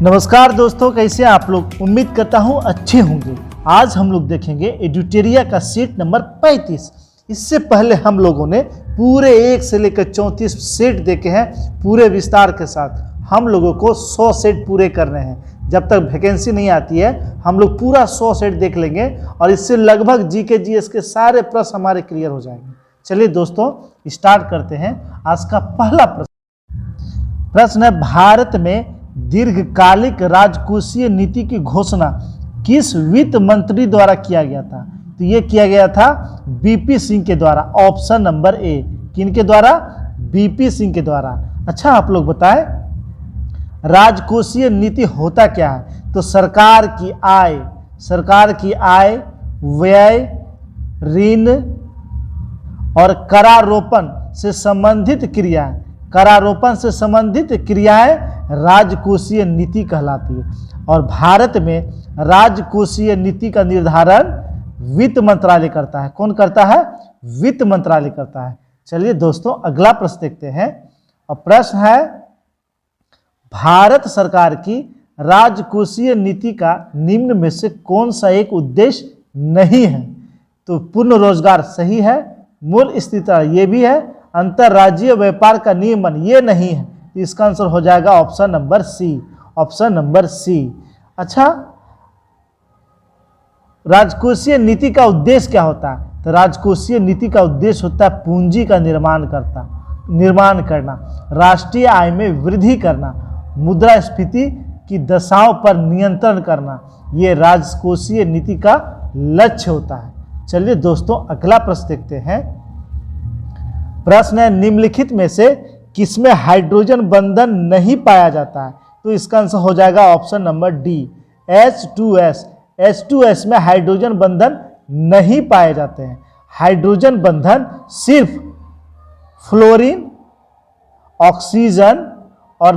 नमस्कार दोस्तों, कैसे हैं आप लोग। उम्मीद करता हूं अच्छे होंगे। आज हम लोग देखेंगे एडुटेरिया का सेट नंबर 35। इससे पहले हम लोगों ने पूरे 1 से लेकर 34 सेट देखे हैं पूरे विस्तार के साथ। हम लोगों को 100 सेट पूरे करने हैं। जब तक वैकेंसी नहीं आती है हम लोग पूरा 100 सेट देख लेंगे और इससे लगभग जीके जीएस के सारे प्रश्न हमारे क्लियर हो जाएंगे। चलिए दोस्तों स्टार्ट करते हैं। आज का पहला प्रश्न है, भारत में दीर्घकालिक राजकोषीय नीति की घोषणा किस वित्त मंत्री द्वारा किया गया था? तो ये किया गया था बीपी सिंह के द्वारा। ऑप्शन नंबर ए। किनके द्वारा? बीपी सिंह के द्वारा। अच्छा आप लोग बताएं, राजकोषीय नीति होता क्या है? तो सरकार की आय, व्यय, ऋण और करारोपण से संबंधित क्रियाएं राजकोषीय नीति कहलाती है। और भारत में राजकोषीय नीति का निर्धारण वित्त मंत्रालय करता है। कौन करता है? वित्त मंत्रालय करता है। चलिए दोस्तों अगला प्रश्न देखते हैं। और प्रश्न है, भारत सरकार की राजकोषीय नीति का निम्न में से कौन सा एक उद्देश्य नहीं है? तो पूर्ण रोजगार सही है, मूल स्थिरता ये भी है, अंतर्राज्यीय व्यापार का नियमन ये नहीं है। इसका आंसर हो जाएगा ऑप्शन नंबर सी। अच्छा, राजकोषीय नीति का उद्देश्य क्या होता है? तो राजकोषीय नीति का उद्देश्य होता है पूंजी का निर्माण करना, राष्ट्रीय आय में वृद्धि करना, मुद्रास्फीति की दशाओं पर नियंत्रण करना। ये राजकोषीय नीति का लक्ष्य होता है। चलिए दोस्तों अगला प्रश्न देखते हैं। प्रश्न है, निम्नलिखित में से किसमें हाइड्रोजन बंधन नहीं पाया जाता है? तो इसका आंसर हो जाएगा ऑप्शन नंबर डी, H2S में हाइड्रोजन बंधन नहीं पाए जाते हैं। हाइड्रोजन बंधन सिर्फ फ्लोरीन, ऑक्सीजन और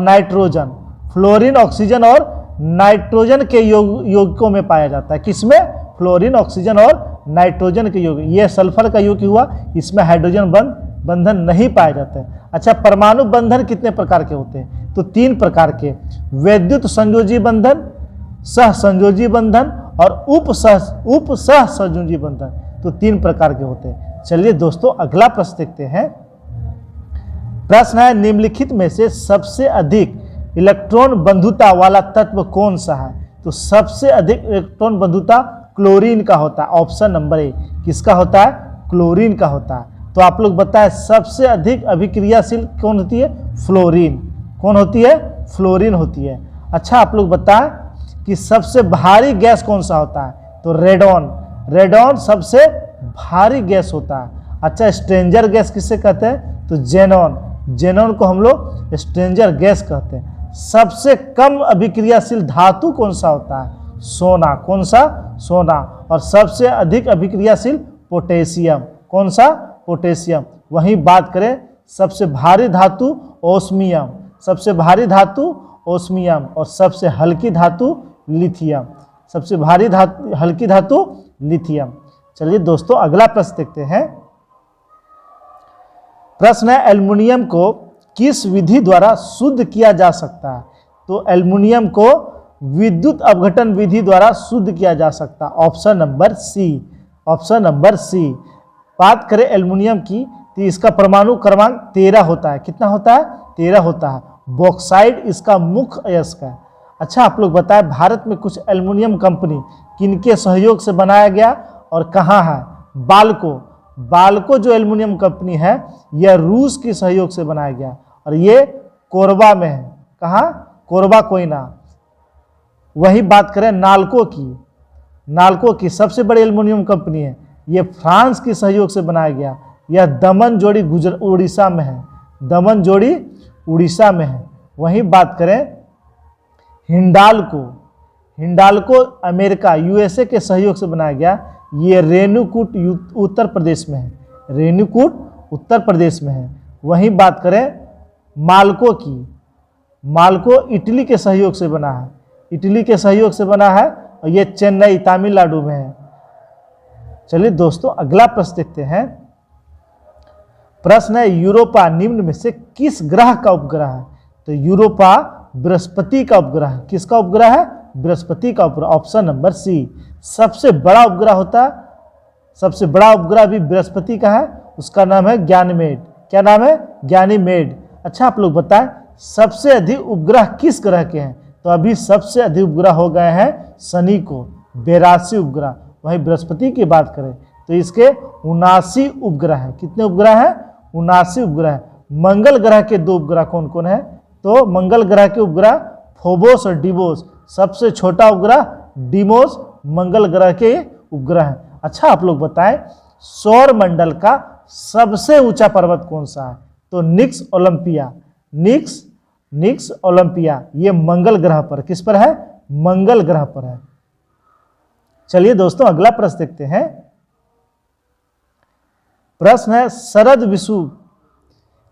नाइट्रोजन के यौगिकों में पाया जाता है। किसमें? फ्लोरीन, ऑक्सीजन और नाइट्रोजन के यौगिक। यह सल्फर का यौगिक हुआ, इसमें हाइड्रोजन बंधन नहीं पाए जाते हैं। अच्छा, परमाणु बंधन कितने प्रकार के होते हैं? तो 3 प्रकार के, वैद्युत संयोजी बंधन, सहसंयोजी बंधन और उपसहसंयोजी बंधन। तो 3 प्रकार के होते हैं। चलिए दोस्तों अगला प्रश्न देखते हैं। प्रश्न है, निम्नलिखित में से सबसे अधिक इलेक्ट्रॉन बंधुता वाला तत्व कौन सा है? तो सबसे अधिक इलेक्ट्रॉन बंधुता क्लोरीन का होता है। ऑप्शन नंबर ए। किसका होता है? क्लोरीन का होता है। तो आप लोग बताएं सबसे अधिक अभिक्रियाशील कौन होती है? फ्लोरीन। कौन होती है? फ्लोरीन होती है। अच्छा आप लोग बताएं कि सबसे भारी गैस कौन सा होता है? तो रेडॉन सबसे भारी गैस होता है। अच्छा, स्ट्रेंजर गैस किससे कहते हैं? तो जेनॉन को हम लोग स्ट्रेंजर गैस कहते हैं। सबसे कम अभिक्रियाशील धातु कौन सा होता है? सोना। कौन सा? सोना। और सबसे अधिक अभिक्रियाशील पोटेशियम। कौन सा? पोटेशियम। वहीं बात करें सबसे भारी धातु ओस्मियम, और सबसे हल्की धातु लिथियम। सबसे भारी हल्की धातु लिथियम। चलिए दोस्तों अगला प्रश्न देखते हैं। प्रश्न है, एल्युमिनियम को किस विधि द्वारा शुद्ध किया जा सकता है? तो एल्युमिनियम को विद्युत अपघटन विधि द्वारा शुद्ध किया जा सकता है। Option number C. बात करें एल्युमिनियम की तो इसका परमाणु क्रमांक 13 होता है। कितना होता है? 13 होता है। बॉक्साइड इसका मुख्य अयस्क है। अच्छा आप लोग बताएं, भारत में कुछ एल्युमिनियम कंपनी किनके सहयोग से बनाया गया और कहाँ है? बाल्को जो एल्युमिनियम कंपनी है यह रूस के सहयोग से बनाया गया और ये कोरबा में है। कहाँ? कोरबा कोयना। वही बात करें नाल्को की सबसे बड़ी एल्युमिनियम कंपनी है, यह फ्रांस के सहयोग से बनाया गया। यह दमन-जोड़ी उड़ीसा में है। वहीं बात करें हिंडाल्को अमेरिका यूएसए के सहयोग से बनाया गया। ये रेणुकूट उत्तर प्रदेश में है। वहीं बात करें माल्को इटली के सहयोग से बना है और ये चेन्नई तमिलनाडु में है। चलिए दोस्तों अगला प्रश्न देखते हैं। प्रश्न है यूरोपा निम्न में से किस ग्रह का उपग्रह है? तो यूरोपा बृहस्पति का उपग्रह है। किसका उपग्रह है? बृहस्पति का उपग्रह, ऑप्शन नंबर सी। सबसे बड़ा उपग्रह होता है, सबसे बड़ा उपग्रह भी बृहस्पति का है, उसका नाम है ज्ञानमेड। क्या नाम है? ज्ञानीमेड। अच्छा आप लोग बताएं सबसे अधिक उपग्रह किस ग्रह के हैं? तो अभी सबसे अधिक उपग्रह हो गए हैं शनि को, 82 उपग्रह। वहीं बृहस्पति की बात करें तो इसके 79 उपग्रह हैं। कितने उपग्रह हैं? 79 उपग्रह है। मंगल ग्रह के 2 उपग्रह कौन कौन है? तो मंगल ग्रह के उपग्रह फोबोस और डिमोस। सबसे छोटा उपग्रह डिमोस मंगल ग्रह के उपग्रह हैं। अच्छा आप लोग बताएं सौर मंडल का सबसे ऊंचा पर्वत कौन सा है? तो निक्स ओलंपिया। निक्स ओलंपिया ये मंगल ग्रह पर, किस पर है? मंगल ग्रह पर है। चलिए दोस्तों अगला प्रश्न देखते हैं। प्रश्न है शरद विषुव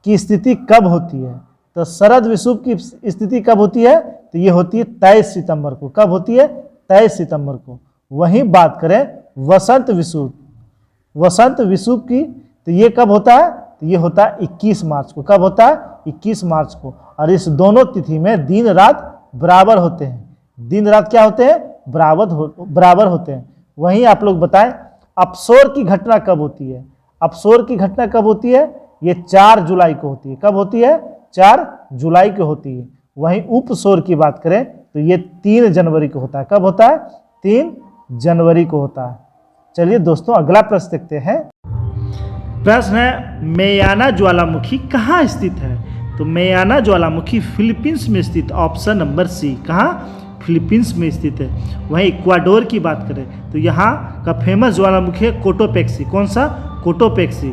की स्थिति कब होती है? तो शरद विषुव की स्थिति कब होती है? तो ये होती है 23 सितंबर को। कब होती है? 23 सितंबर को। वहीं बात करें वसंत विषुव, वसंत विषुव की, तो ये कब होता है? तो ये होता है 21 मार्च को। कब होता है? 21 मार्च को। और इस दोनों तिथि में दिन रात बराबर होते हैं। दिन रात क्या होते हैं? बराबर होते हैं। वहीं आप लोग बताएं अपसौर की घटना कब होती है? अपसौर की घटना कब होती है? ये 4 जुलाई को होती है। कब होती है? 4 जुलाई को होती है। वहीं उपसौर की बात करें तो ये 3 जनवरी को होता है। कब होता है? 3 जनवरी को होता है। चलिए दोस्तों अगला प्रश्न देखते हैं। प्रश्न है मेयाना ज्वालामुखी कहाँ स्थित है? तो मेयाना ज्वालामुखी फिलीपींस में स्थित, ऑप्शन नंबर सी। कहाँ? फिलीपींस में स्थित है। वहीं इक्वाडोर की बात करें तो यहाँ का फेमस ज्वालामुखी है कोटोपेक्सी। कौन सा? कोटोपेक्सी।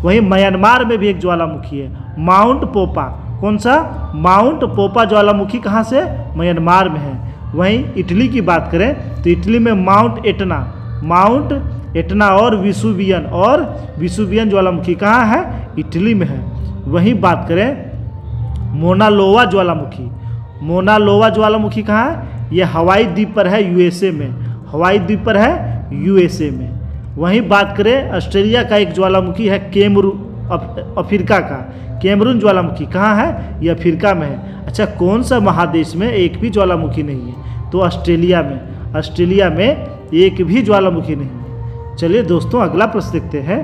वहीं म्यांमार में भी एक ज्वालामुखी है माउंट पोपा। कौन सा? माउंट पोपा ज्वालामुखी कहाँ से? म्यांमार में है। वहीं इटली की बात करें तो इटली में माउंट एटना और विसुवियन ज्वालामुखी कहाँ है? इटली में है। वहीं बात करें मोनालोवा ज्वालामुखी कहाँ है? ये हवाई द्वीप पर है, यूएसए में। हवाई द्वीप पर है, यूएसए में। वहीं बात करें ऑस्ट्रेलिया का एक ज्वालामुखी है अफ्रीका का कैमरून ज्वालामुखी। कहाँ है? ये अफ्रीका में है। अच्छा कौन सा महादेश में एक भी ज्वालामुखी नहीं है? तो ऑस्ट्रेलिया में। ऑस्ट्रेलिया में एक भी ज्वालामुखी नहीं है। चलिए दोस्तों अगला प्रश्न देखते हैं।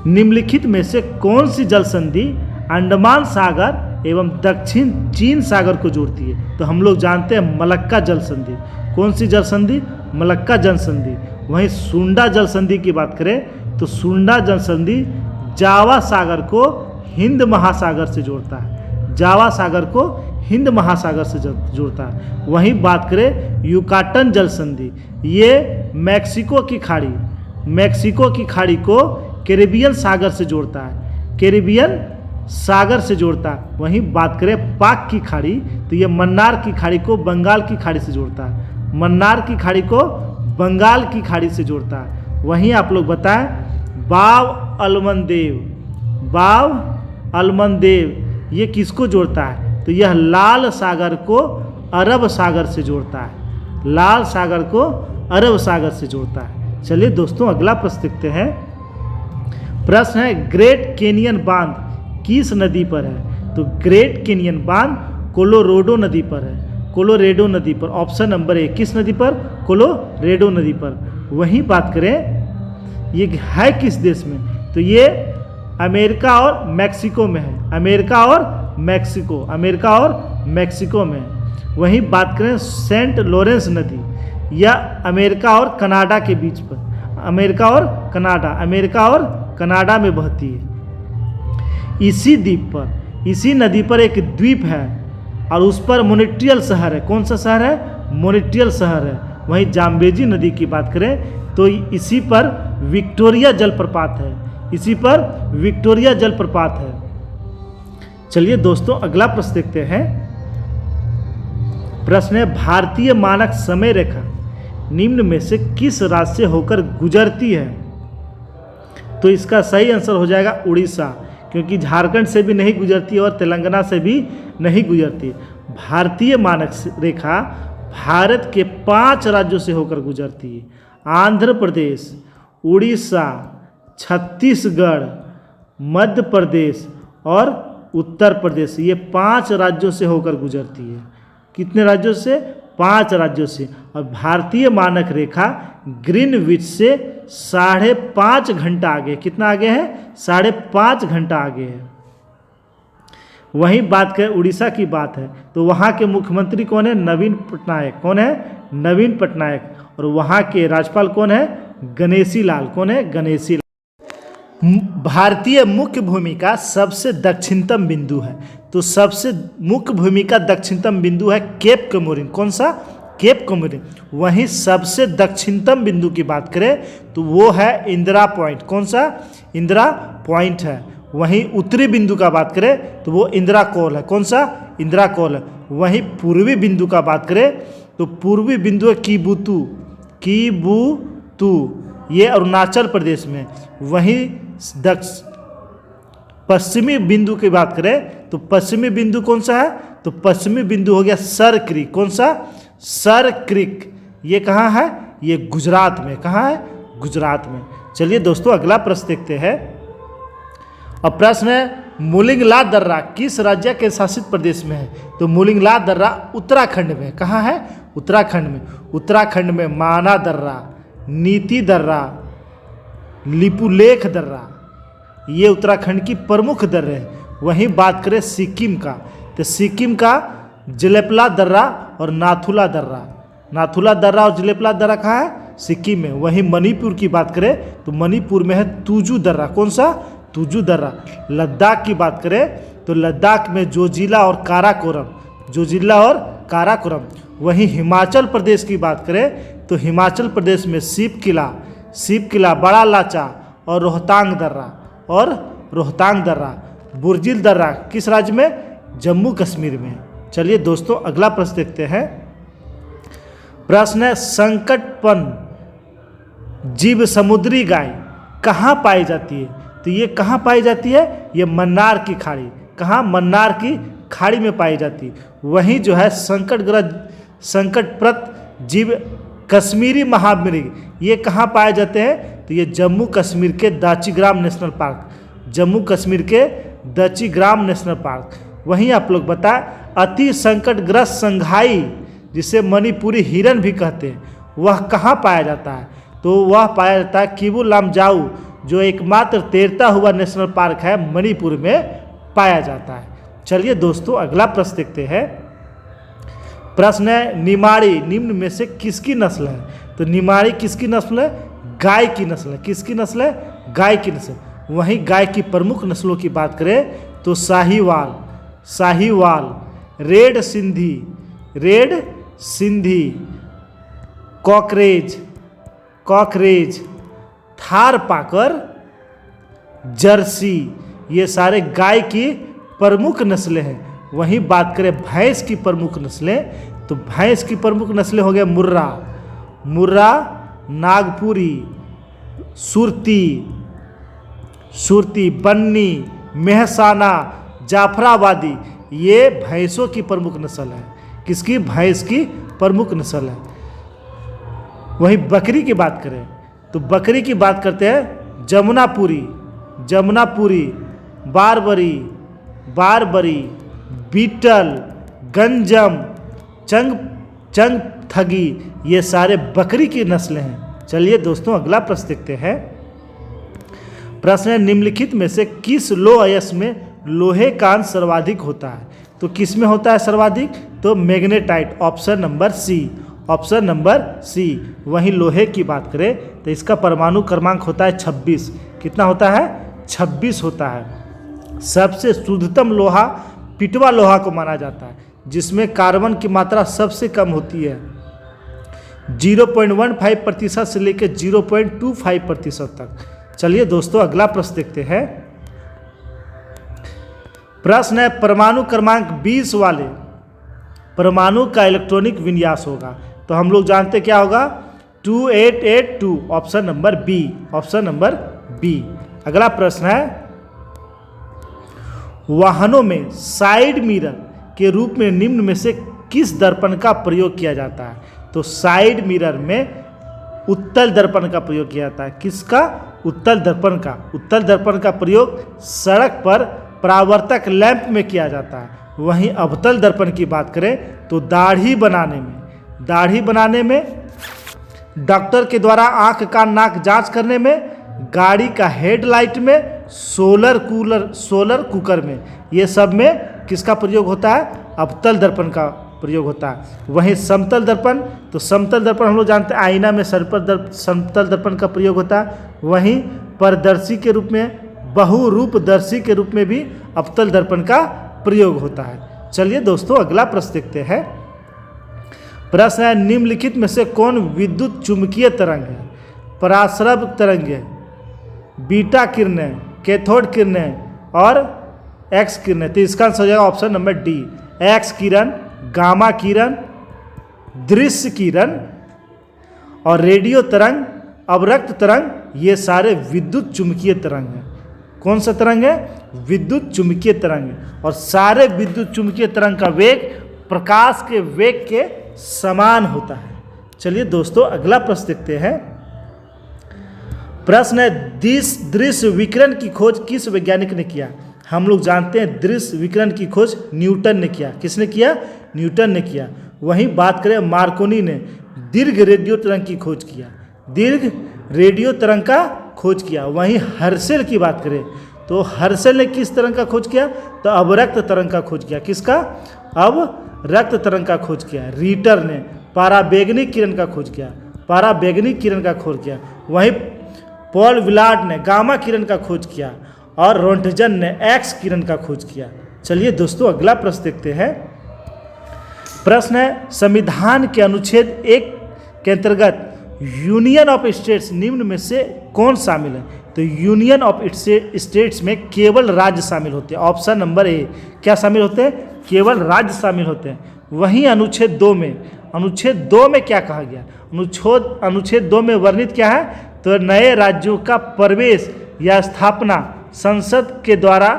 निम्नलिखित में से कौन सी जल संधि अंडमान सागर एवं दक्षिण चीन सागर को जोड़ती है? तो हम लोग जानते हैं मलक्का जल संधि। कौन सी जल संधि? मलक्का जल संधि। वहीं सुंडा जल संधि की बात करें तो सुंडा जल संधि जावा सागर को हिंद महासागर से जोड़ता है। जावा सागर को हिंद महासागर से जोड़ता है। वहीं बात करें युकाटन जल संधि, ये मैक्सिको की खाड़ी को कैरिबियन सागर से जोड़ता है। कैरिबियन सागर से जोड़ता है। वहीं बात करें पाक की खाड़ी तो ये मन्नार की खाड़ी को बंगाल की खाड़ी से जोड़ता है। मन्नार की खाड़ी को बंगाल की खाड़ी से जोड़ता है। वहीं आप लोग बताएं बाव अलमनदेव ये किसको जोड़ता है? तो यह लाल सागर को अरब सागर से जोड़ता है। लाल सागर को अरब सागर से जोड़ता है। चलिए दोस्तों अगला प्रश्न देखते हैं। प्रश्न है ग्रेट कैनियन बांध किस नदी पर है? तो ग्रेट कैनियन बांध कोलोराडो नदी पर है। कोलोराडो नदी पर, ऑप्शन नंबर ए। किस नदी पर? कोलोराडो नदी पर। वहीं बात करें ये है किस देश में? तो ये अमेरिका और मैक्सिको में है। अमेरिका और मैक्सिको में। वहीं बात करें सेंट लॉरेंस नदी, या अमेरिका और कनाडा के बीच पर। अमेरिका और कनाडा में बहती है। इसी द्वीप पर, इसी नदी पर एक द्वीप है और उस पर मोनिट्रियल शहर है। कौन सा शहर है? मोनिट्रियल शहर है। वहीं जाम्बेजी नदी की बात करें तो इसी पर विक्टोरिया जलप्रपात है। चलिए दोस्तों अगला प्रश्न देखते हैं। प्रश्न है भारतीय मानक समय रेखा निम्न में से किस राज्य से होकर गुजरती है? तो इसका सही आंसर हो जाएगा उड़ीसा, क्योंकि झारखंड से भी नहीं गुजरती और तेलंगाना से भी नहीं गुजरती। भारतीय मानक रेखा भारत के 5 राज्यों से होकर गुजरती है। आंध्र प्रदेश, उड़ीसा, छत्तीसगढ़, मध्य प्रदेश और उत्तर प्रदेश, ये 5 राज्यों से होकर गुजरती है। कितने राज्यों से? 5 राज्यों से। और भारतीय मानक रेखा ग्रीनविच से 5.5 घंटा आगे, कितना आगे है? 5.5 घंटा आगे है। वहीं बात करें उड़ीसा की बात है तो वहाँ के मुख्यमंत्री कौन है? नवीन पटनायक। कौन है? नवीन पटनायक। और वहाँ के राज्यपाल कौन है? गणेशी लाल। कौन है? गणेशी लाल। भारतीय मुख्य भूमि का सबसे दक्षिणतम बिंदु है, तो सबसे मुख्य भूमि का दक्षिणतम बिंदु है केप कमोरिन। कौन सा? केप कमोरिन। वहीं सबसे दक्षिणतम बिंदु की बात करें तो वो है इंदिरा पॉइंट। कौन सा? इंदिरा पॉइंट है। वहीं उत्तरी बिंदु का बात करें तो वो इंदिरा कौल है। कौन सा? इंदिरा कौल है। वहीं पूर्वी बिंदु का बात करें तो पूर्वी बिंदु है कीबुतु। कीबुतु ये अरुणाचल प्रदेश में। वहीं पश्चिमी बिंदु की बात करें तो पश्चिमी बिंदु कौन सा है? तो पश्चिमी बिंदु हो गया सर क्रीक। कौन सा? Sir creek. ये कहाँ है? ये गुजरात में। कहाँ है? गुजरात में। चलिए दोस्तों अगला प्रश्न देखते हैं। अब प्रश्न है मुलिंगला दर्रा किस राज्य के शासित प्रदेश में है? तो मुलिंगला दर्रा उत्तराखंड में। कहाँ है? उत्तराखंड में। उत्तराखंड में माना दर्रा, नीति दर्रा, लिपुलेख दर्रा, ये उत्तराखंड की प्रमुख दर्रे हैं। वहीं बात करें सिक्किम का तो सिक्किम का जलेपला दर्रा और नाथुला दर्रा। नाथुला दर्रा और जलेपला दर्रा कहाँ है? सिक्किम में। वहीं मणिपुर की बात करें तो मणिपुर में है तुजू दर्रा। कौन सा? तुजू दर्रा। लद्दाख की बात करें तो लद्दाख में जोजिला और काराकोरम। जोजिला और काराकोरम। वहीं हिमाचल प्रदेश की बात करें तो हिमाचल प्रदेश में शिव किला, बड़ा लाचा और रोहतांग दर्रा। बुर्जिल दर्रा किस राज्य में? जम्मू कश्मीर में। चलिए दोस्तों अगला प्रश्न देखते हैं। प्रश्न है संकटपन जीव समुद्री गाय कहाँ पाई जाती है? तो ये कहाँ पाई जाती है? ये मन्नार की खाड़ी। कहाँ? मन्नार की खाड़ी में पाई जाती है। वहीं जो है संकटप्रद जीव कश्मीरी महामृग ये कहाँ पाए जाते हैं? तो ये जम्मू कश्मीर के दाचीग्राम नेशनल पार्क। जम्मू कश्मीर के दाचीग्राम नेशनल पार्क। वहीं आप लोग बताएं अति संकटग्रस्त संघाई जिसे मणिपुरी हिरन भी कहते हैं वह कहाँ पाया जाता है? तो वह पाया जाता है किबू लामजाऊ जो एकमात्र तैरता हुआ नेशनल पार्क है मणिपुर में पाया जाता है। चलिए दोस्तों अगला प्रश्न देखते हैं। प्रश्न है निमाड़ी निम्न में से किसकी नस्ल है? तो निमाड़ी किसकी नस्ल है? गाय की नस्ल है। किसकी नस्ल है? गाय की नस्ल। वहीं गाय की प्रमुख नस्लों की बात करें तो Sahiwal, red Sindhi, cockroach, Tharparkar, Jersey, ये सारे गाय की प्रमुख नस्लें हैं। वहीं बात करें भैंस की प्रमुख नस्लें तो भैंस की प्रमुख नस्लें हो गए मुर्रा, नागपुरी, सुरती, बन्नी, मेहसाना, जाफराबादी, ये भैंसों की प्रमुख नस्ल है। किसकी? भैंस की प्रमुख नस्ल है। वहीं बकरी की बात करें तो बकरी की बात करते हैं जमुनापुरी, बारबरी, बीटल, गंजम, चंगथगी, ये सारे बकरी की नस्लें हैं। चलिए दोस्तों अगला प्रश्न देखते हैं। प्रश्न है निम्नलिखित में से किस लौह अयस्क में लोहे का अंश सर्वाधिक होता है? तो किस में होता है सर्वाधिक? तो मैग्नेटाइट। ऑप्शन नंबर सी। वहीं लोहे की बात करें तो इसका परमाणु क्रमांक होता है 26। कितना होता है? 26 होता है। सबसे शुद्धतम लोहा पिटवा लोहा को माना जाता है जिसमें कार्बन की मात्रा सबसे कम होती है 0.15% से लेकर 0.25% तक। चलिए दोस्तों अगला प्रश्न देखते हैं। प्रश्न है परमाणु क्रमांक 20 वाले परमाणु का इलेक्ट्रॉनिक विन्यास होगा। तो हम लोग जानते क्या होगा? 2882। Option number B. अगला प्रश्न है वाहनों में साइड मिरर के रूप में निम्न में से किस दर्पण का प्रयोग किया जाता है? तो साइड मिरर में उत्तल दर्पण का प्रयोग किया जाता है। किसका? उत्तल दर्पण का। उत्तल दर्पण का प्रयोग सड़क पर परावर्तक लैंप में किया जाता है। वहीं अवतल दर्पण की बात करें तो दाढ़ी बनाने में, डॉक्टर के द्वारा आंख का नाक जांच करने में, गाड़ी का हेडलाइट में, सोलर कुकर में, ये सब में किसका प्रयोग होता है? अवतल दर्पण का प्रयोग होता है। वहीं समतल दर्पण, तो समतल दर्पण हम लोग जानते हैं आईना में समतल दर्पण का प्रयोग होता है। वहीं पारदर्शी के रूप में, बहुरूपदर्शी के रूप में भी अवतल दर्पण का प्रयोग होता है। चलिए दोस्तों अगला प्रश्न देखते हैं। प्रश्न है, निम्नलिखित में से कौन विद्युत चुंबकीय तरंग है? पराश्रव तरंग है, बीटा किरणें, कैथोड किरणें और एक्स किरणें। तो इसका आंसर हो जाएगा ऑप्शन नंबर डी, एक्स किरण, गामा किरण, दृश्य किरण और रेडियो तरंग, अवरक्त तरंग, ये सारे विद्युत चुंबकीय तरंग हैं। कौन सा तरंग है? विद्युत चुंबकीय तरंग है। और सारे विद्युत चुंबकीय तरंग का वेग प्रकाश के वेग के समान होता है। चलिए दोस्तों अगला प्रश्न देखते हैं। प्रश्न है, दृश्य विकिरण की खोज किस वैज्ञानिक ने किया? हम लोग जानते हैं दृश्य विकिरण की खोज न्यूटन ने किया। किसने किया? न्यूटन ने किया। वहीं बात करें मार्कोनी ने दीर्घ रेडियो तरंग की खोज किया, दीर्घ रेडियो तरंग का खोज किया। वहीं हर्शेल की बात करें तो हर्शेल ने किस तरंग का खोज किया? तो अवरक्त तरंग का खोज किया। किसका? अवरक्त तरंग का खोज किया। रीटर ने पराबैंगनी किरण का खोज किया, पराबैंगनी किरण का खोज किया। वहीं पॉल विलार्ड ने गामा किरण का खोज किया और रोंटजन ने एक्स किरण का खोज किया। चलिए दोस्तों अगला प्रश्न देखते हैं। प्रश्न है, संविधान के अनुच्छेद 1 के अंतर्गत यूनियन ऑफ स्टेट्स निम्न में से कौन शामिल है? तो यूनियन ऑफ स्टेट्स में केवल राज्य शामिल होते हैं। ऑप्शन नंबर ए, क्या शामिल होते हैं? केवल राज्य शामिल होते हैं। वहीं अनुच्छेद 2 में क्या कहा गया? अनुच्छेद 2 में वर्णित क्या है? तो नए राज्यों का प्रवेश या स्थापना संसद के द्वारा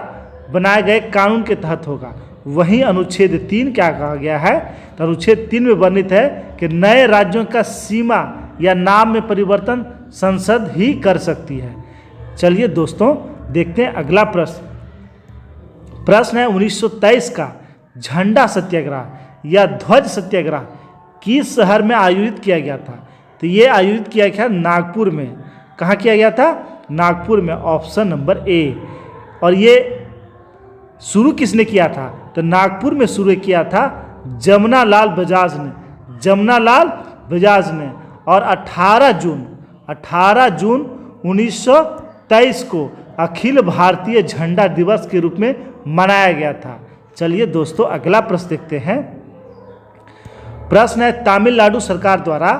बनाए गए कानून के तहत होगा। वहीं अनुच्छेद 3 क्या कहा गया है? तो अनुच्छेद 3 में वर्णित है कि नए राज्यों का सीमा या नाम में परिवर्तन संसद ही कर सकती है। चलिए दोस्तों देखते हैं अगला प्रश्न। प्रश्न है 1923 का झंडा सत्याग्रह या ध्वज सत्याग्रह किस शहर में आयोजित किया गया था? तो ये आयोजित किया गया नागपुर में। कहाँ किया गया था? नागपुर में, ऑप्शन नंबर ए। और ये शुरू किसने किया था? तो नागपुर में शुरू किया था जमनालाल बजाज ने। और 18 जून 1923 को अखिल भारतीय झंडा दिवस के रूप में मनाया गया था। चलिए दोस्तों अगला प्रश्न देखते हैं। प्रश्न है, तमिलनाडु सरकार द्वारा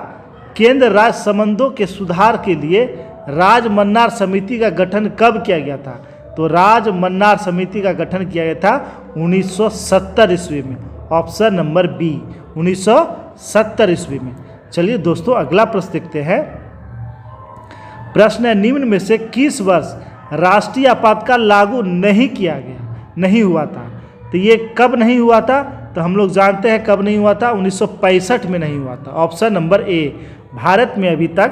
केंद्र राज्य संबंधों के सुधार के लिए राजमन्नार समिति का गठन कब किया गया था? तो राजमन्नार समिति का गठन किया गया था 1970 ईस्वी में। ऑप्शन नंबर बी, 1970 ईस्वी में। चलिए दोस्तों अगला प्रश्न देखते हैं। प्रश्न है, निम्न में से किस वर्ष राष्ट्रीय आपातकाल लागू नहीं हुआ था? तो ये कब नहीं हुआ था? तो हम लोग जानते हैं कब नहीं हुआ था, 1965 में नहीं हुआ था। ऑप्शन नंबर ए। भारत में अभी तक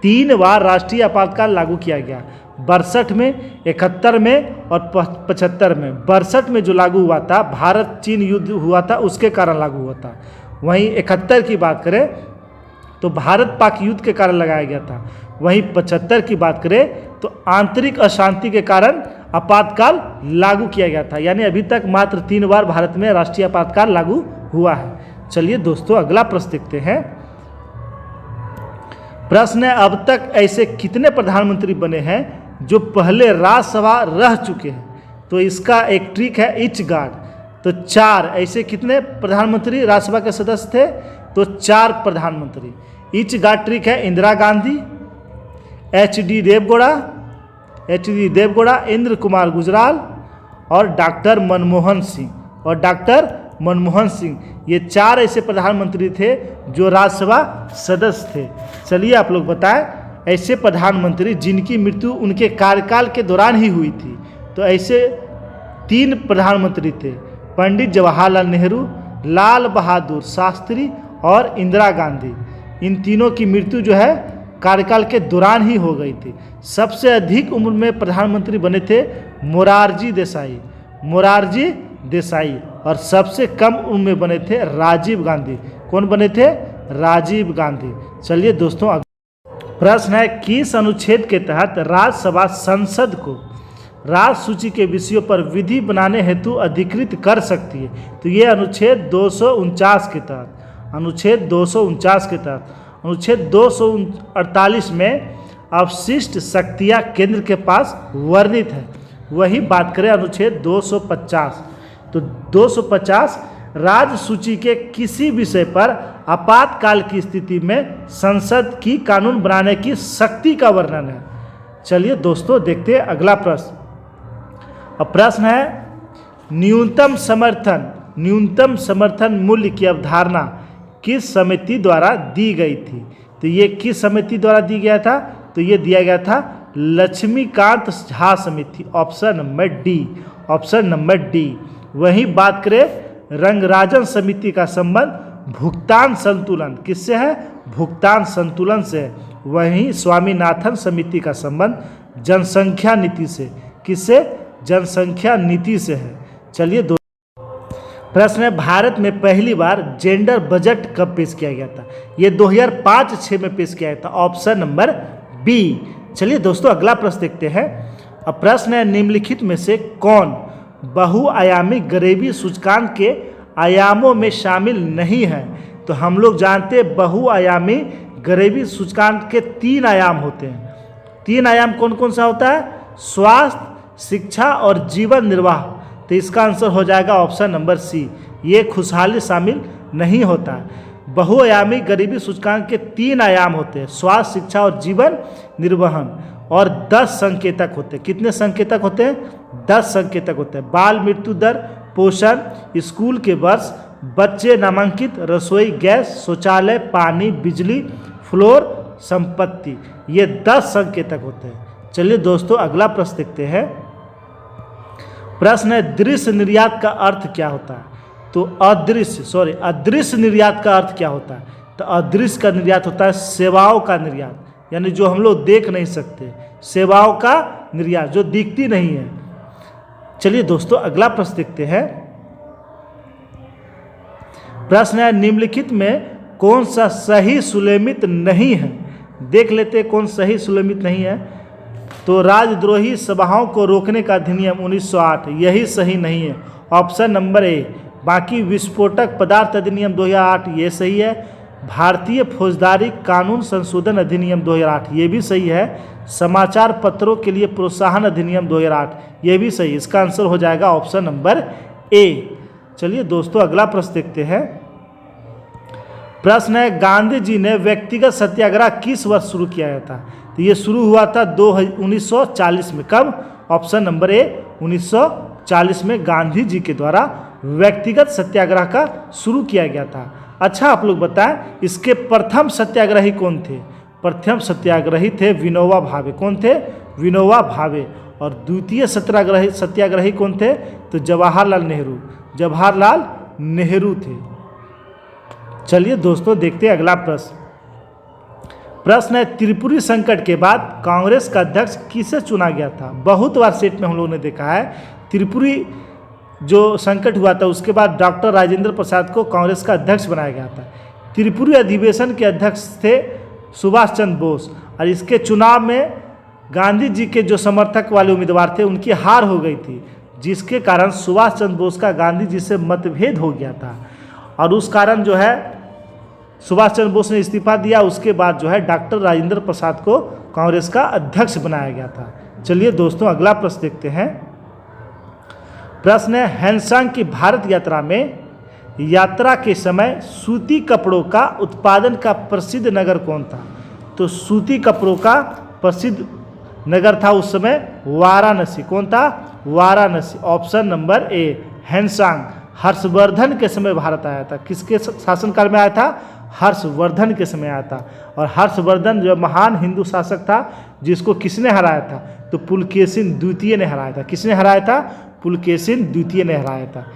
3 बार राष्ट्रीय आपातकाल लागू किया गया, 62 में, 71 में और 75 में। 62 में जो लागू हुआ था, भारत चीन युद्ध हुआ था उसके कारण लागू हुआ था। वहीं 71 की बात करें तो भारत पाक युद्ध के कारण लगाया गया था। वहीं 75 की बात करें तो आंतरिक अशांति के कारण आपातकाल लागू किया गया था। यानी अभी तक मात्र 3 बार भारत में राष्ट्रीय आपातकाल लागू हुआ है। चलिए दोस्तों अगला प्रश्न देखते हैं। प्रश्न है, अब तक ऐसे कितने प्रधानमंत्री बने हैं जो पहले राज्यसभा रह चुके हैं? तो इसका एक ट्रिक है इच गार्ड। तो 4 ऐसे कितने प्रधानमंत्री राज्यसभा के सदस्य थे? तो 4 प्रधानमंत्री। इच गार्ड ट्रिक है इंदिरा गांधी, एच.डी. देवगौड़ा, इंद्र कुमार गुजराल और डॉक्टर मनमोहन सिंह। ये 4 ऐसे प्रधानमंत्री थे जो राज्यसभा सदस्य थे। चलिए आप लोग बताएं ऐसे प्रधानमंत्री जिनकी मृत्यु उनके कार्यकाल के दौरान ही हुई थी। तो ऐसे 3 प्रधानमंत्री थे, पंडित जवाहरलाल नेहरू, लाल बहादुर शास्त्री और इंदिरा गांधी। इन तीनों की मृत्यु जो है कार्यकाल के दौरान ही हो गई थी। सबसे अधिक उम्र में प्रधानमंत्री बने थे मोरारजी देसाई, मोरारजी देसाई। और सबसे कम उम्र में बने थे राजीव गांधी। कौन बने थे? राजीव गांधी। चलिए दोस्तों, प्रश्न है किस अनुच्छेद के तहत राज्यसभा संसद को राज्य सूची के विषयों पर विधि बनाने हेतु अधिकृत कर सकती है? तो ये अनुच्छेद 249 के तहत, अनुच्छेद 249 के तहत। अनुच्छेद 248 में अवशिष्ट शक्तियाँ केंद्र के पास वर्णित है। वही बात करें अनुच्छेद 250, तो 250 राज्य सूची के किसी विषय पर आपातकाल की स्थिति में संसद की कानून बनाने की शक्ति का वर्णन है। चलिए दोस्तों देखते हैं अगला प्रश्न। अब प्रश्न है न्यूनतम समर्थन मूल्य की अवधारणा किस समिति द्वारा दी गई थी? तो ये किस समिति द्वारा दी गया था? तो ये दिया गया था लक्ष्मीकांत झा समिति, option number D, option number D. वहीं बात करें रंगराजन समिति का संबंध भुगतान संतुलन किससे है? भुगतान संतुलन से है। वहीं स्वामीनाथन समिति का संबंध जनसंख्या नीति से, किससे? जनसंख्या नीति से है। चलिए दो प्रश्न है भारत में पहली बार जेंडर बजट कब पेश किया गया था? ये 2005-06 में पेश किया गया था, ऑप्शन नंबर बी। चलिए दोस्तों अगला प्रश्न देखते हैं। अब प्रश्न है निम्नलिखित में से कौन बहुआयामी गरीबी सूचकांक के आयामों में शामिल नहीं है? तो हम लोग जानते हैं बहुआयामी गरीबी सूचकांक के 3 आयाम होते हैं। 3 आयाम कौन कौन सा होता है? स्वास्थ्य, शिक्षा और जीवन निर्वाह। तो इसका आंसर हो जाएगा ऑप्शन नंबर सी, ये खुशहाली शामिल नहीं होता है। बहुआयामी गरीबी सूचकांक के 3 आयाम होते हैं, स्वास्थ्य, शिक्षा और जीवन निर्वहन, और 10 संकेतक होते हैं। कितने संकेतक होते हैं? 10 संकेतक होते हैं। बाल मृत्यु दर, पोषण, स्कूल के वर्ष, बच्चे नामांकित, रसोई गैस, शौचालय, पानी, बिजली, फ्लोर, संपत्ति, ये 10 संकेतक होते हैं। चलिए दोस्तों अगला प्रश्न देखते हैं। प्रश्न है दृश्य निर्यात का अर्थ क्या होता है? तो अदृश्य निर्यात का अर्थ क्या होता है? तो अदृश्य का निर्यात होता है सेवाओं का निर्यात, यानी जो हम लोग देख नहीं सकते, सेवाओं का निर्यात जो दिखती नहीं है। चलिए दोस्तों अगला प्रश्न देखते हैं। प्रश्न है निम्नलिखित में कौन सा सही सुलेमित नहीं है? देख लेते हैं कौन सही सुलेमित नहीं है। तो राजद्रोही सभाओं को रोकने का अधिनियम 1908, यही सही नहीं है, ऑप्शन नंबर ए। बाकी विस्फोटक पदार्थ अधिनियम 2008 ये सही है। भारतीय फौजदारी कानून संशोधन अधिनियम 2008 ये भी सही है। समाचार पत्रों के लिए प्रोत्साहन अधिनियम 2008 ये भी सही। इसका आंसर हो जाएगा ऑप्शन नंबर ए। चलिए दोस्तों अगला प्रश्न देखते हैं। प्रश्न है गांधी जी ने व्यक्तिगत सत्याग्रह किस वर्ष शुरू किया था? तो ये शुरू हुआ था 1940 में। कब? ऑप्शन नंबर ए 1940 में गांधी जी के द्वारा व्यक्तिगत सत्याग्रह का शुरू किया गया था। अच्छा आप लोग बताएं इसके प्रथम सत्याग्रही कौन थे? प्रथम सत्याग्रही थे विनोबा भावे। कौन थे? विनोबा भावे। और द्वितीय सत्याग्रही कौन थे? तो जवाहरलाल नेहरू थे। चलिए दोस्तों देखते हैं अगला प्रश्न। प्रश्न है त्रिपुरी संकट के बाद कांग्रेस का अध्यक्ष किसे चुना गया था? बहुत बार सेट में हम लोगों ने देखा है त्रिपुरी जो संकट हुआ था उसके बाद डॉक्टर राजेंद्र प्रसाद को कांग्रेस का अध्यक्ष बनाया गया था। त्रिपुरी अधिवेशन के अध्यक्ष थे सुभाष चंद्र बोस, और इसके चुनाव में गांधी जी के जो समर्थक वाले उम्मीदवार थे उनकी हार हो गई थी, जिसके कारण सुभाष चंद्र बोस का गांधी जी से मतभेद हो गया था, और उस कारण जो है सुभाष चंद्र बोस ने इस्तीफा दिया। उसके बाद जो है डॉक्टर राजेंद्र प्रसाद को कांग्रेस का अध्यक्ष बनाया गया था। चलिए दोस्तों अगला प्रश्न देखते हैं। प्रश्न है हैंडसांग की भारत यात्रा में यात्रा के समय सूती कपड़ों का उत्पादन का प्रसिद्ध नगर कौन था? तो सूती कपड़ों का प्रसिद्ध नगर था उस समय वाराणसी। कौन था? वाराणसी। ऑप्शन नंबर ए हैंडसांग हर्षवर्धन के समय भारत आया था। किसके शासनकाल में आया था? हर्षवर्धन के समय आया था। और हर्षवर्धन जो महान हिंदू शासक था जिसको किसने हराया था? तो पुलकेशिन द्वितीय ने हराया था। किसने हराया था? पुलकेशिन द्वितीय ने हराया था।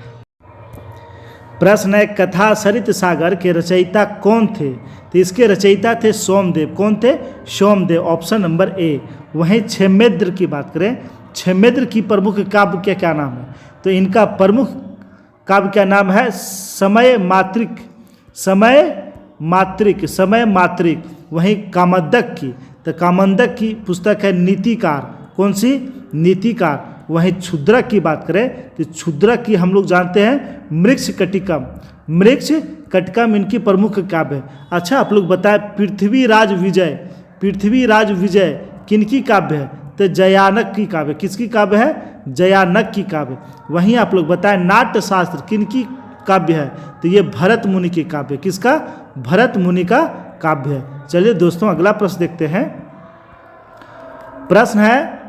प्रश्न है कथा सरित सागर के रचयिता कौन थे? तो इसके रचयिता थे सोमदेव। कौन थे? सोमदेव। Option number A. वहीं क्षेमेद्र की बात करें क्षेमेंद्र की प्रमुख काव्य का क्या नाम है? तो इनका प्रमुख काव्य का नाम है समय मातृक। समय मातृक। वहीं कामोदक की, तो कामोदक की पुस्तक है नीतिकार। कौन सी? नीतिकार। वहीं क्षुद्रक की बात करें तो क्षुद्रक की हम लोग जानते हैं मृक्षकटिकम। मृक्षकटिकम इनकी प्रमुख काव्य है। अच्छा, आप लोग बताएं पृथ्वीराज विजय किनकी काव्य है? तो जयानक की काव्य। किसकी काव्य है? जयानक की काव्य। वहीं आप लोग बताएं नाट्यशास्त्र किनकी काव्य है? तो ये भरत मुनि की काव्य। किसका? भरत मुनि का काव्य है। चलिए दोस्तों अगला प्रश्न देखते हैं। प्रश्न है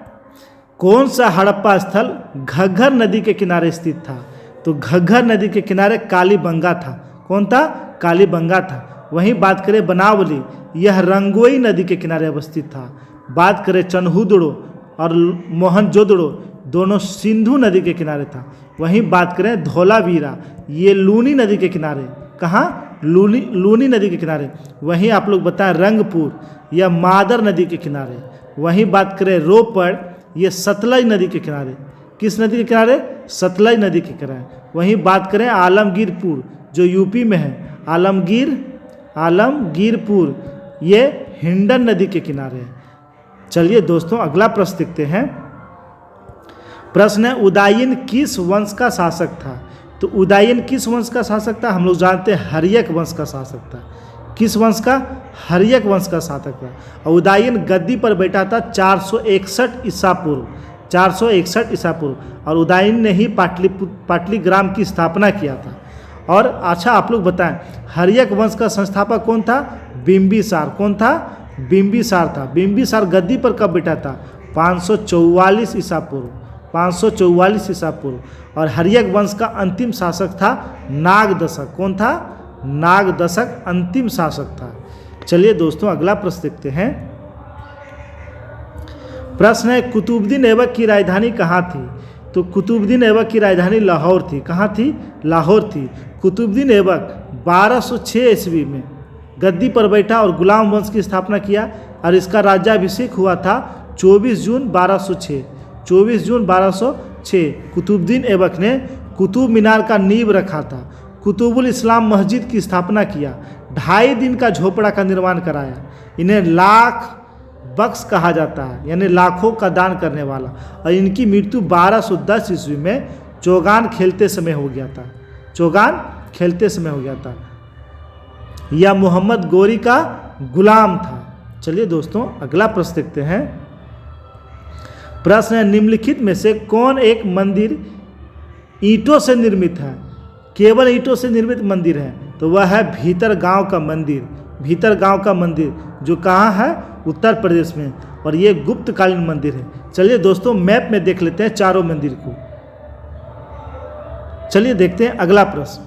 कौन सा हड़प्पा स्थल घग्गर नदी के किनारे स्थित था? तो घग्गर नदी के किनारे कालीबंगा था। कौन था? कालीबंगा था। वहीं बात करें बनावली, यह रंगोई नदी के किनारे अवस्थित था। बात करें चनहुदड़ो और मोहनजोदड़ो, दोनों सिंधु नदी के किनारे था। वहीं बात करें धौलावीरा, ये लूनी नदी के किनारे। कहाँ? लूनी नदी के किनारे। वहीं आप लोग बताएं रंगपुर, यह मादर नदी के किनारे। वहीं बात करें रोपड़, ये सतलज नदी के किनारे। किस नदी के किनारे? सतलज नदी के किनारे। वहीं बात करें आलमगीरपुर, जो यूपी में है, आलमगीरपुर, ये हिंडन नदी के किनारे है। चलिए दोस्तों अगला प्रश्न देखते हैं। प्रश्न है उदयन किस वंश का शासक था? तो उदयन किस वंश का शासक था? हम लोग जानते हैं हर्यक वंश का शासक था। किस वंश का? हर्यक वंश का शासक था। और उदयन गद्दी पर बैठा था 461 ईसा पूर्व। 461 ईसा पूर्व। और उदयन ने ही पाटलिग्राम की स्थापना किया था। और अच्छा आप लोग बताएं हर्यक वंश का संस्थापक कौन था? बिंबिसार। कौन था? बिंबिसार था। बिंबिसार गद्दी पर कब बैठा था? 544 ईसा पूर्व। 544 ईसा पूर्व। और हर्यक वंश का अंतिम शासक था नागदशक। कौन था? नागदशक अंतिम शासक था। चलिए दोस्तों अगला प्रश्न देखते हैं। प्रश्न है कुतुबुद्दीन ऐबक की राजधानी कहाँ थी? तो कुतुबुद्दीन ऐबक की राजधानी लाहौर थी। कहाँ थी? लाहौर थी। कुतुबुद्दीन ऐबक 1206 ईस्वी में गद्दी पर बैठा और गुलाम वंश की स्थापना किया। और इसका राज्याभिषेक हुआ था 24 जून 1206। 24 जून 1206 कुतुबुद्दीन ऐबक ने कुतुब मीनार का नींव रखा था। कुतुबुल इस्लाम मस्जिद की स्थापना किया। 2.5 दिन का झोपड़ा का निर्माण कराया। इन्हें लाख बख्श कहा जाता है, यानी लाखों का दान करने वाला। और इनकी मृत्यु 1210 ईस्वी में चौगान खेलते समय हो गया था। चौगान खेलते समय हो गया था। यह मोहम्मद गोरी का गुलाम था। चलिए दोस्तों अगला प्रश्न देखते हैं। प्रश्न है निम्नलिखित में से कौन एक मंदिर ईंटों से निर्मित है? केवल ईंटों से निर्मित मंदिर है तो वह है भीतरगांव का मंदिर। भीतरगांव का मंदिर जो कहाँ है? उत्तर प्रदेश में। और ये गुप्तकालीन मंदिर है। चलिए दोस्तों मैप में देख लेते हैं चारों मंदिर को। चलिए देखते हैं अगला प्रश्न।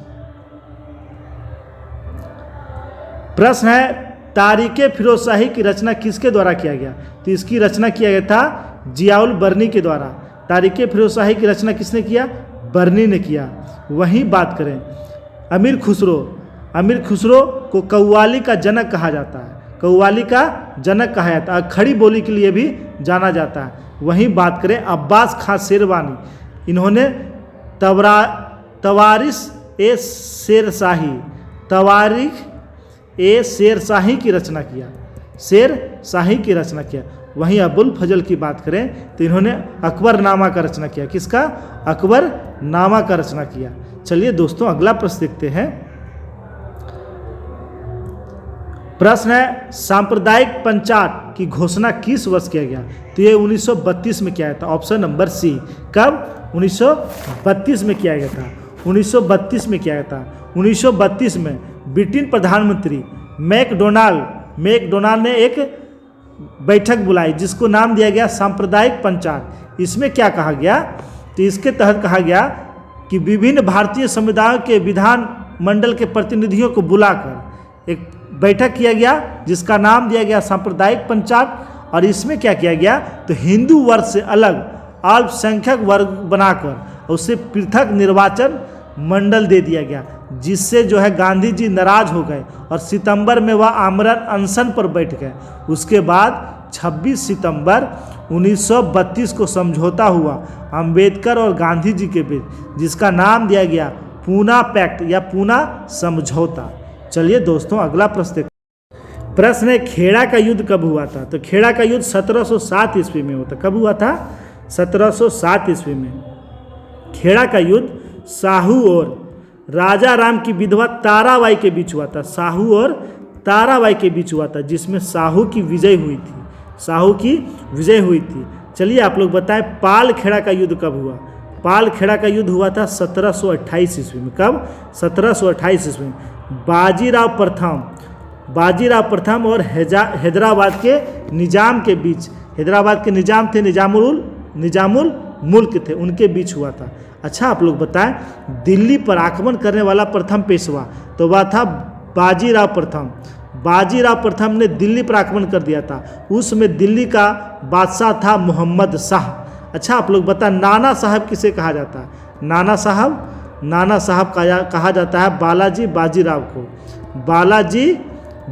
प्रश्न है तारीखे फिरोज शाही की रचना किसके द्वारा किया गया? तो इसकी रचना किया गया था जियाउल बर्नी के द्वारा। तारीखे फिरोज शाही की रचना किसने किया? बर्नी ने किया। वहीं बात करें अमीर खुसरो को कव्वाली का जनक कहा जाता है। कव्वाली का जनक कहा जाता है। खड़ी बोली के लिए भी जाना जाता है। वहीं बात करें अब्बास खां शेरवानी, इन्होंने तवारीख ए शेर शाही की रचना किया। शेर शाही की रचना किया। वहीं अबुल फजल की बात करें तो इन्होंने अकबरनामा का रचना किया। किसका? अकबरनामा का रचना किया। चलिए दोस्तों अगला प्रश्न देखते हैं। प्रश्न है सांप्रदायिक पंचाट की घोषणा किस वर्ष किया गया? तो ये 1932 में किया गया था। Option number C. कब? 1932 में किया गया था। 1932 में किया गया था। 1932 में ब्रिटेन प्रधानमंत्री मैकडोनाल्ड ने एक बैठक बुलाई जिसको नाम दिया गया सांप्रदायिक पंचाट। इसमें क्या कहा गया? तो इसके तहत कहा गया कि विभिन्न भारतीय समुदायों के विधान मंडल के प्रतिनिधियों को बुलाकर एक बैठक किया गया जिसका नाम दिया गया सांप्रदायिक पंचाट। और इसमें क्या किया गया? तो हिंदू वर्ग से अलग अल्पसंख्यक वर्ग बनाकर उससे पृथक निर्वाचन मंडल दे दिया गया, जिससे जो है गांधी जी नाराज हो गए और सितंबर में वह आमरण अनशन पर बैठ गए। उसके बाद 26 सितंबर 1932 को समझौता हुआ अंबेडकर और गांधी जी के बीच, जिसका नाम दिया गया पूना पैक्ट या पूना समझौता। चलिए दोस्तों अगला प्रश्न है खेड़ा का युद्ध कब हुआ था? तो खेड़ा का युद्ध 1707 ईस्वी में होता। कब हुआ था? 1707 ईस्वी में। खेड़ा का युद्ध साहू और राजा राम की विधवा ताराबाई के बीच हुआ था। साहू और ताराबाई के बीच हुआ था, जिसमें साहू की विजय हुई थी। साहू की विजय हुई थी। चलिए आप लोग बताएं पाल खेड़ा का युद्ध कब हुआ? पाल खेड़ा का युद्ध हुआ था 1728 ईस्वी में। कब? 1728 ईस्वी में। बाजीराव प्रथम और हैदराबाद के निजाम के बीच, हैदराबाद के निजाम थे निजामुल मुल्क थे, उनके बीच हुआ था। अच्छा आप लोग बताएं दिल्ली पर आक्रमण करने वाला प्रथम पेशवा, तो वह था बाजीराव प्रथम। बाजीराव प्रथम ने दिल्ली पर आक्रमण कर दिया था। उसमें दिल्ली का बादशाह था मोहम्मद शाह। अच्छा आप लोग बताएं नाना साहब किसे कहा जाता है? नाना साहब कहा जाता है बालाजी बाजीराव को। बालाजी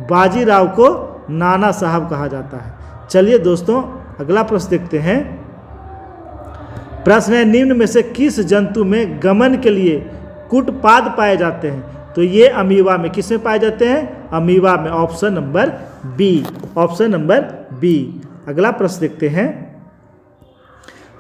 बाजीराव को नाना साहब कहा जाता है। चलिए दोस्तों अगला प्रश्न देखते हैं। प्रश्न है निम्न में से किस जंतु में गमन के लिए कुटपाद पाए जाते हैं? तो ये अमीबा में। किस में पाए जाते हैं? अमीबा में। Option number B. अगला प्रश्न देखते हैं।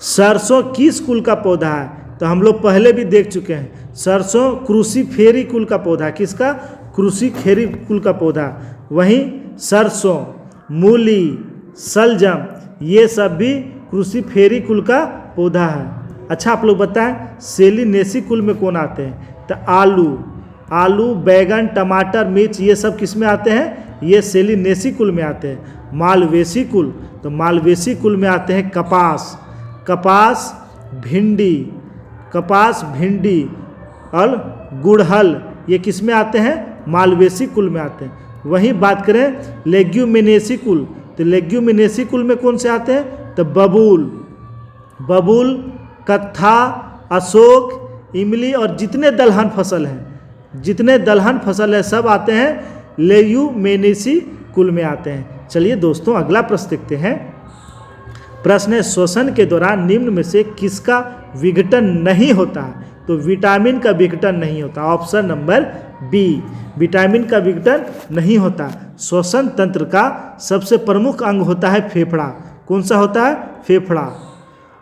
सरसों किस कुल का पौधा है? तो हम लोग पहले भी देख चुके हैं। सरसों क्रूसीफेरी कुल का पौधा। किसका? क्रूसीफेरी कुल का पौधा। वहीं सरसों, मूली, शलजम ये सब भी क्रूसीफेरी कुल का पौधा है। अच्छा आप लोग बताएं सेलिनेसी कुल में कौन आते हैं? तो आलू, बैगन, टमाटर, मिर्च ये सब किस में आते हैं? ये सेलिनेसी कुल में आते हैं। मालवेसी कुल, तो मालवेसी कुल में आते हैं कपास, भिंडी और गुड़हल, ये किस में आते हैं? मालवेसी कुल में आते हैं। वहीं बात करें लेग्यूमिनेसी कुल, तो लेग्यूमिनेसी कुल में कौन से आते हैं? तो बबूल, कत्था, अशोक, इमली और जितने दलहन फसल है सब आते हैं लेग्यूमिनेसी कुल में आते हैं। चलिए दोस्तों अगला प्रश्न देखते हैं। प्रश्न है श्वसन के दौरान निम्न में से किसका विघटन नहीं होता है? तो विटामिन का विघटन नहीं होता। ऑप्शन नंबर बी, विटामिन का विघटन नहीं होता। श्वसन तंत्र का सबसे प्रमुख अंग होता है फेफड़ा। कौन सा होता है? फेफड़ा।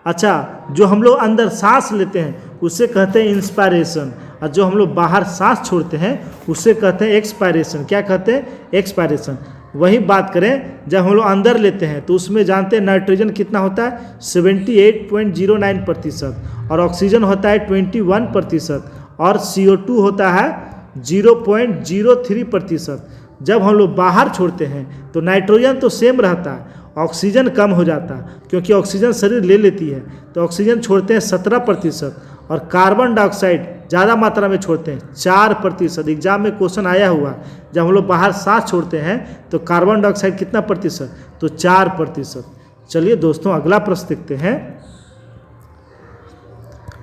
अच्छा जो हम लोग अंदर सांस लेते हैं उसे कहते हैं इंस्पायरेशन, और जो हम लोग बाहर सांस छोड़ते हैं उसे कहते हैं एक्सपायरेशन। क्या कहते हैं? एक्सपायरेशन। वही बात करें जब हम लोग अंदर लेते हैं तो उसमें जानते हैं नाइट्रोजन कितना होता है? 78.09% और ऑक्सीजन होता है 21% और CO2 होता है 0.03%। जब हम लोग बाहर छोड़ते हैं तो नाइट्रोजन तो सेम रहता है, ऑक्सीजन कम हो जाता है क्योंकि ऑक्सीजन शरीर ले लेती है, तो ऑक्सीजन छोड़ते हैं 17% और कार्बन डाइऑक्साइड ज़्यादा मात्रा में छोड़ते हैं 4%। एग्जाम में क्वेश्चन आया हुआ जब हम लोग बाहर सांस छोड़ते हैं तो कार्बन डाइऑक्साइड कितना प्रतिशत? तो 4%। चलिए दोस्तों अगला प्रश्न देखते हैं।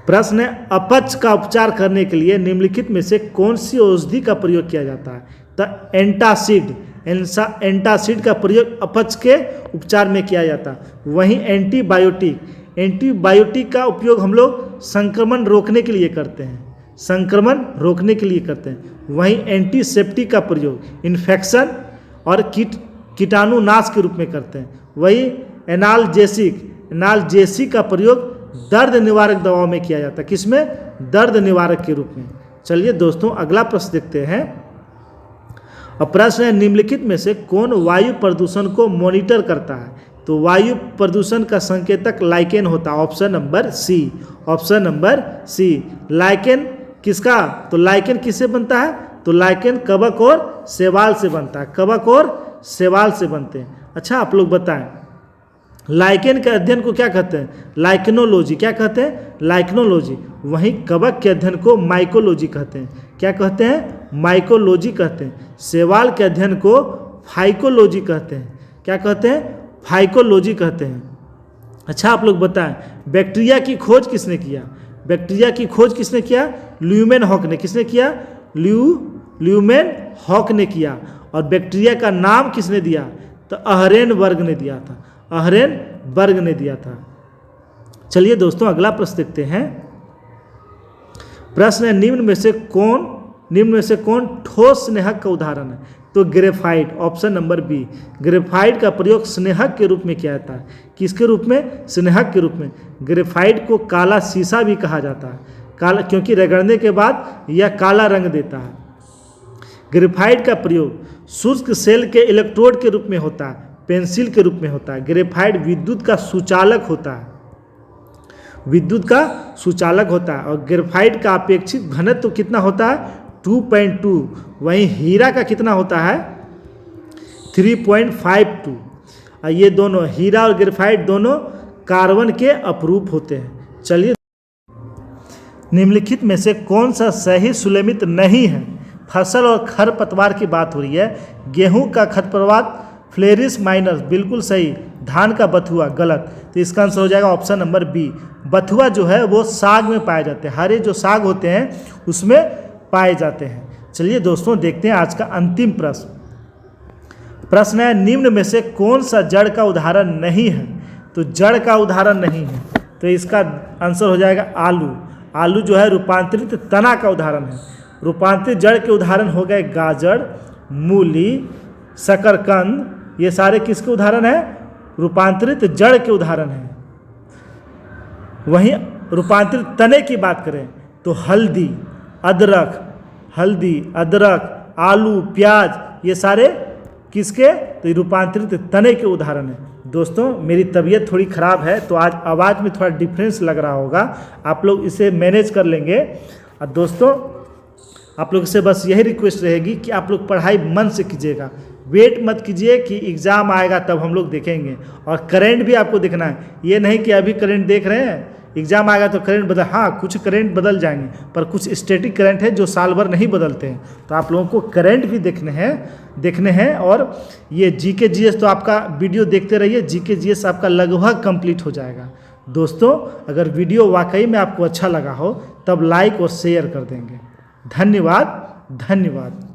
प्रश्न है अपच का उपचार करने के लिए निम्नलिखित में से कौन सी औषधि का प्रयोग किया जाता है? तो एंटासिड का प्रयोग अपच के उपचार में किया जाता है। वहीं एंटीबायोटिक का उपयोग हम लोग संक्रमण रोकने के लिए करते हैं। वहीं एंटीसेप्टिक का प्रयोग इन्फेक्शन और कीटाणुनाश के रूप में करते हैं। वहीं एनाल्जेसिक का प्रयोग दर्द निवारक दवाओं में किया जाता है। किसमें? दर्द निवारक के रूप में। चलिए दोस्तों अगला प्रश्न देखते हैं। और प्रश्न है निम्नलिखित में से कौन वायु प्रदूषण को मॉनिटर करता है? तो वायु प्रदूषण का संकेतक लाइकेन होता है। ऑप्शन नंबर सी। लाइकेन किसका? तो लाइकेन किससे बनता है? तो लाइकेन कवक और शैवाल से बनता है। कवक और शैवाल से बनते हैं। अच्छा आप लोग बताएं लाइकेन के अध्ययन को क्या कहते हैं? लाइकेनोलॉजी। क्या कहते हैं? लाइकेनोलॉजी। वहीं कवक के अध्ययन को माइकोलॉजी कहते हैं। क्या कहते हैं? माइकोलॉजी कहते हैं। शैवाल के अध्ययन को फाइकोलॉजी कहते हैं। क्या कहते हैं? फाइकोलॉजी कहते हैं। अच्छा आप लोग बताएं बैक्टीरिया की खोज किसने किया? बैक्टीरिया की खोज किसने किया? ल्यूमेन हॉक ने। किसने किया? ल्यूमेन हॉक ने किया। और बैक्टीरिया का नाम किसने दिया? तो अहरेनबर्ग ने दिया था, अहरेनबर्ग ने दिया था। चलिए दोस्तों अगला प्रश्न देखते हैं। प्रश्न है निम्न में से कौन ठोस स्नेहक का उदाहरण है? तो graphite, option number B. Graphite का प्रयोग स्नेहक के रूप में किया जाता है। किसके रूप में? स्नेहक के रूप में। ग्रेफाइट को काला शीशा भी कहा जाता है, काला, क्योंकि रगड़ने के बाद यह काला रंग देता है। ग्रेफाइट का प्रयोग शुष्क सेल के इलेक्ट्रोड के रूप में होता है, पेंसिल के रूप में होता है। ग्रेफाइट विद्युत का सुचालक होता है, विद्युत का सुचालक होता है। और ग्रेफाइट का अपेक्षित घनत्व तो कितना होता है? 2.2। वहीं हीरा का कितना होता है? 3.52। और ये दोनों, हीरा और ग्रेफाइट दोनों कार्बन के अपरूप होते हैं। चलिए, निम्नलिखित में से कौन सा सही सुलेमित नहीं है? फसल और खरपतवार की बात हो रही है। गेहूं का खरपतवार फ्लेरिस माइनस, बिल्कुल सही। धान का बथुआ, गलत। तो इसका आंसर हो जाएगा ऑप्शन नंबर बी। बथुआ जो है वो साग में पाए जाते हैं, हरे जो साग होते हैं उसमें पाए जाते हैं। चलिए दोस्तों देखते हैं आज का अंतिम प्रश्न है निम्न में से कौन सा जड़ का उदाहरण नहीं है? तो जड़ का उदाहरण नहीं है, तो इसका आंसर हो जाएगा आलू। आलू जो है रूपांतरित तना का उदाहरण है। रूपांतरित जड़ के उदाहरण हो गए गाजर, मूली, शकरकंद। ये सारे किसके उदाहरण हैं? रूपांतरित जड़ के उदाहरण हैं। वहीं रूपांतरित तने की बात करें तो हल्दी, अदरक, आलू, प्याज, ये सारे किसके? तो रूपांतरित तने के उदाहरण हैं। दोस्तों मेरी तबीयत थोड़ी ख़राब है तो आज आवाज़ में थोड़ा डिफरेंस लग रहा होगा, आप लोग इसे मैनेज कर लेंगे। और दोस्तों आप लोग से बस यही रिक्वेस्ट रहेगी कि आप लोग पढ़ाई मन से कीजिएगा, वेट मत कीजिए कि एग्ज़ाम आएगा तब हम लोग देखेंगे। और करंट भी आपको देखना है, ये नहीं कि अभी करंट देख रहे हैं, एग्जाम आएगा तो करंट बदल, हाँ कुछ करंट बदल जाएंगे पर कुछ स्टैटिक करंट है जो साल भर नहीं बदलते हैं। तो आप लोगों को करंट भी देखने हैं। और ये जीके जीएस तो आपका वीडियो देखते रहिए, जीके जीएस आपका लगभग कंप्लीट हो जाएगा। दोस्तों अगर वीडियो वाकई में आपको अच्छा लगा हो तब लाइक और शेयर कर देंगे। धन्यवाद।